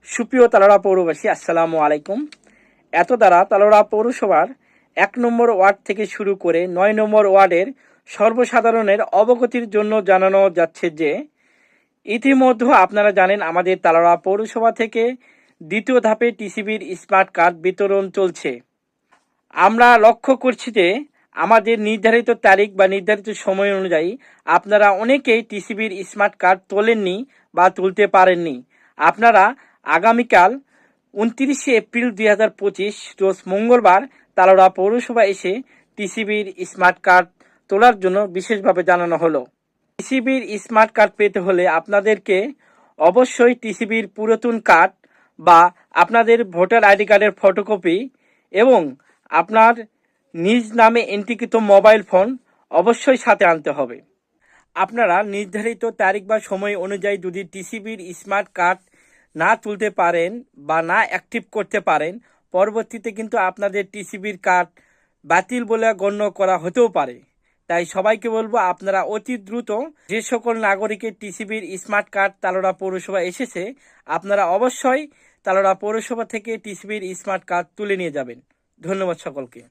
সুপ্রিয় তালোড়া পৌরবাসী, আসসালামু আলাইকুম। এত দ্বারা তালোড়া পৌরসভার 1 নম্বর ওয়ার্ড থেকে শুরু করে 9 নম্বর ওয়ার্ডের সর্বসাধারণের অবগতির জন্য জানানো যাচ্ছে যে ইতিমধ্যে আপনারা জানেন আমাদের তালোড়া পৌরসভা থেকে দ্বিতীয় ধাপে টিসিবির স্মার্ট কার্ড বিতরণ চলছে। আমরা লক্ষ্য করছি যে আমাদের নির্ধারিত তারিখ বা নির্ধারিত সময় অনুযায়ী আপনারা অনেকেই টিসিবির স্মার্ট কার্ড তোলেননি বা তুলতে পারেননি। আপনারা আগামীকাল 29শে এপ্রিল 2025 রোজ মঙ্গলবার তালোড়া পৌরসভা এসে টিসিবির স্মার্ট কার্ড তোলার জন্য বিশেষভাবে জানানো হলো। টিসিবির স্মার্ট কার্ড পেতে হলে আপনাদেরকে অবশ্যই টিসিবির পুরাতন কার্ড বা আপনাদের ভোটার আইডি কার্ডের ফটোকপি এবং আপনার নিজ নামে এন্ট্রিকৃত মোবাইল ফোন অবশ্যই সাথে আনতে হবে। আপনারা নির্ধারিত তারিখ বা সময় অনুযায়ী যদি টিসিবির স্মার্ট কার্ড না তুলতে পারেন বা না অ্যাক্টিভ করতে পারেন, পরবর্তীতে কিন্তু আপনাদের টিসিবির কার্ড বাতিল বলে গণ্য করা হতেও পারে। তাই সবাইকে বলবো আপনারা অতি দ্রুত যে সকল নাগরিকের টিসিবির স্মার্ট কার্ড তালোড়া পৌরসভা এসেছে আপনারা অবশ্যই তালোড়া পৌরসভা থেকে টিসিবির স্মার্ট কার্ড তুলে নিয়ে যাবেন। ধন্যবাদ সকলকে।